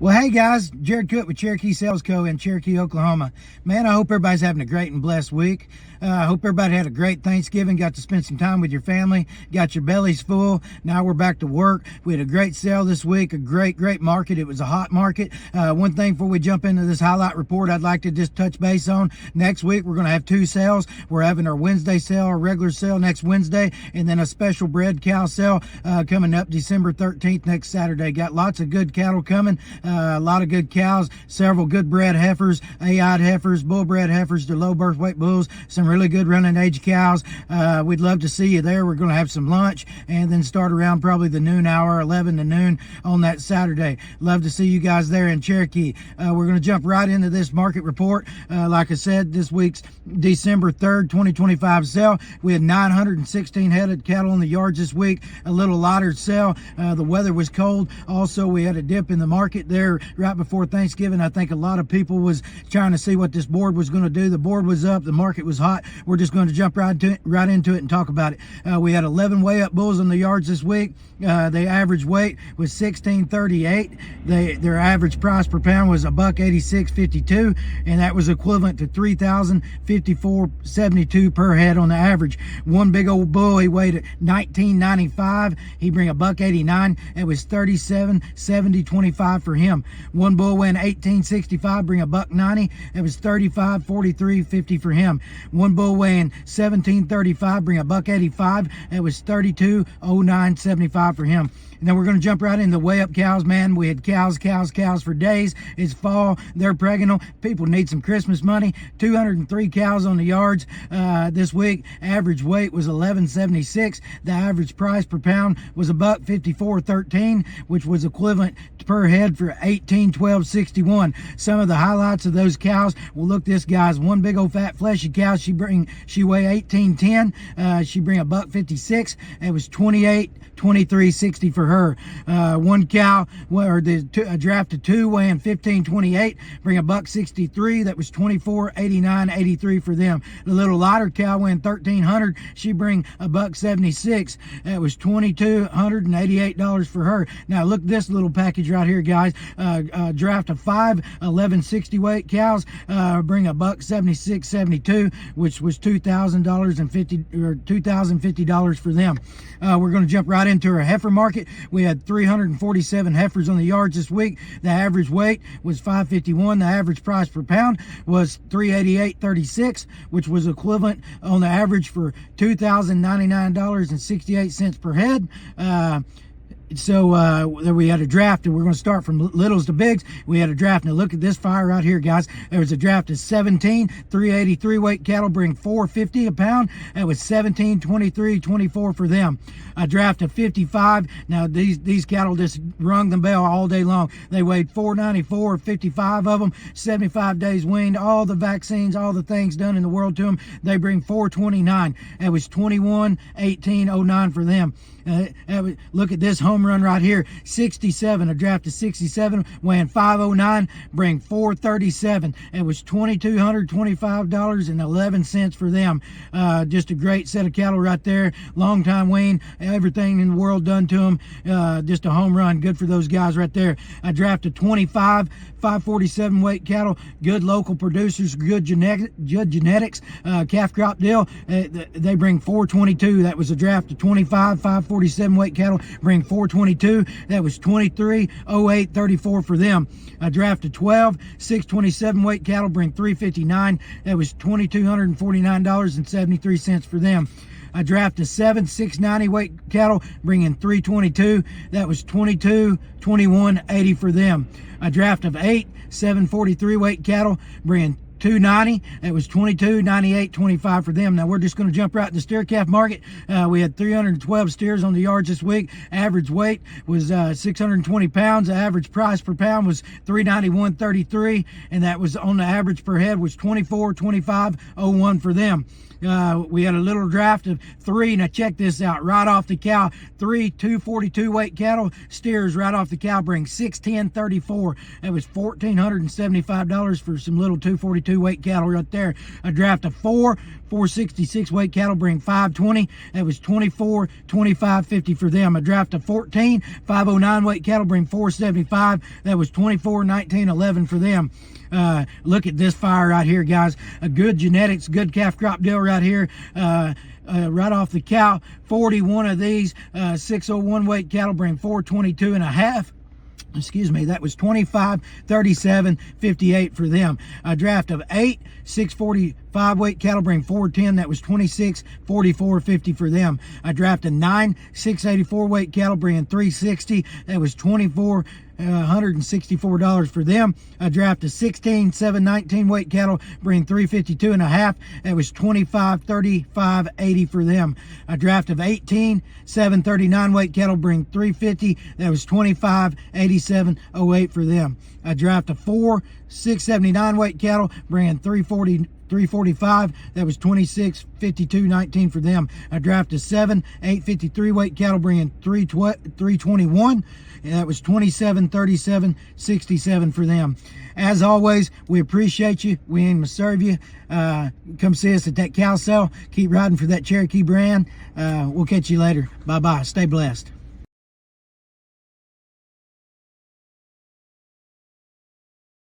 Well, hey guys, Jared Cook with Cherokee Sales Co. in Cherokee, Oklahoma. Man, I hope everybody's having a great and blessed week. I hope everybody had a great Thanksgiving, got to spend some time with your family, got your bellies full. Now we're back to work. We had a great sale this week, a great market. It was a hot market. One thing before we jump into this highlight report, I'd like to just touch base on. Next week, we're going to have two sales. We're having our Wednesday sale, our regular sale next Wednesday, and then a special bred cow sale coming up December 13th next Saturday. Got lots of good cattle coming. A lot of good cows, several good bred heifers, A-eyed heifers, bull bred heifers to low birth weight bulls, some really good running age cows. We'd love to see you there. We're going to have some lunch and then start around probably the noon hour, 11 to noon on that Saturday. Love to see you guys there in Cherokee. We're going to jump right into this market report. Like I said, this week's December 3rd, 2025 sale. We had 916 headed cattle in the yards this week, a little lighter sale. The weather was cold. Also, we had a dip in the market there right before Thanksgiving. I think a lot of people was trying to see what this board was going to do. The board was up, the market was hot. We're just going to jump right into it and talk about it. We had 11 weigh up bulls in the yards this week. The average weight was 1638. Their average price per pound was $186.52, and that was equivalent to $3,054.72 per head on the average. One big old bull, he weighed at 1995. He bring $189. It was $37.70.25 for him. One bull weighing 1865, bring $190. It was $35.43.50 for him. One bull weighing 1735, bring $185. It was $32.09.75 for him. And then we're going to jump right into weigh up cows, man. We had cows for days. It's fall. They're pregnant. People need some Christmas money. 203 cows on the yards this week. Average weight was 1176. The average price per pound was $154.13, which was equivalent per head for $1812.61. Some of the highlights of those cows. Well, look, this guy's one big old fat fleshy cow. She weigh 1810. She bring $156. It was $28.23.60 for her. One cow, or a draft of two weighing 1528, bring $163. That was $24.89.83 for them. The little lighter cow weighing 1300, she bring $176. That was $2288 for her. Now look at this little package right here, guys. Draft of 5 1160 weight cows, bring $176.72, which was $2,050 for them. We're going to jump right into our heifer market. We had 347 heifers on the yards this week. The average weight was 551. The average price per pound was $388.36, which was equivalent on the average for $2,099.68 per head. So we had a draft, and we're going to start from littles to bigs. We had a draft. Now look at this fire right here, guys. There was a draft of 17 383 weight cattle, bring $450 a pound. That was $1723.24 for them. A draft of 55. Now these cattle just rung the bell all day long. They weighed 494, 55 of them, 75 days weaned, all the vaccines, all the things done in the world to them. They bring 429. That was 2118.09 for them. Look at this home run right here. 67, a draft of 67, weighing 509, bring 437. It was $2,225.11 for them. Just a great set of cattle right there. Long time wean, everything in the world done to them. Just a home run. Good for those guys right there. I drafted 25 547 weight cattle, good local producers, good genetics, calf crop deal. They bring 422. That was a draft of 25 547 weight cattle, bring 422. That was 2308.34 for them. A draft of 12 627 weight cattle, bring 359. That was $2,249.73 for them. I drafted 7 690 weight cattle, bringing 322. That was $2221.80 for them. A draft of 8 743 weight cattle, bringing 290. That was $2298.25 for them. Now we're just going to jump right to the steer calf market. We had 312 steers on the yards this week. Average weight was 620 pounds. The average price per pound was $391.33, and that was on the average per head was $2425.01 for them. We had a little draft of 3. Now check this out, right off the cow. 3 242 weight cattle steers right off the cow bring $610.34. That was $1,475 for some little 242 422 weight cattle right there. A draft of 466 weight cattle bring 520. That was 24, 25, 50 for them. A draft of 14, 509 weight cattle bring 475. That was 24, 19, 11 for them. Look at this fire right here, guys. A good genetics, good calf crop deal right here. Right off the cow, 41 of these 601 weight cattle bring 422 and a half. Excuse me, that was 25, 37, 58 for them. A draft of 8 645 weight cattle bring 410. That was 26, 44, 50 for them. A draft of 9 684 weight cattle bringing 360. That was 24, $164 for them. A draft of 16 719 weight cattle bring 352 and a half. That was 25, 35, 80 for them. A draft of 18 739 weight cattle bring 350. That was 25, 87, 08 for them. A draft of 4 679 weight cattle bringing 345. That was 26, 52, 19 for them. A draft of 7 853 weight cattle bringing 321. And that was 27, 37, 67 for them. As always, we appreciate you. We aim to serve you. Come see us at that cow sale. Keep riding for that Cherokee brand. We'll catch you later. Bye-bye. Stay blessed.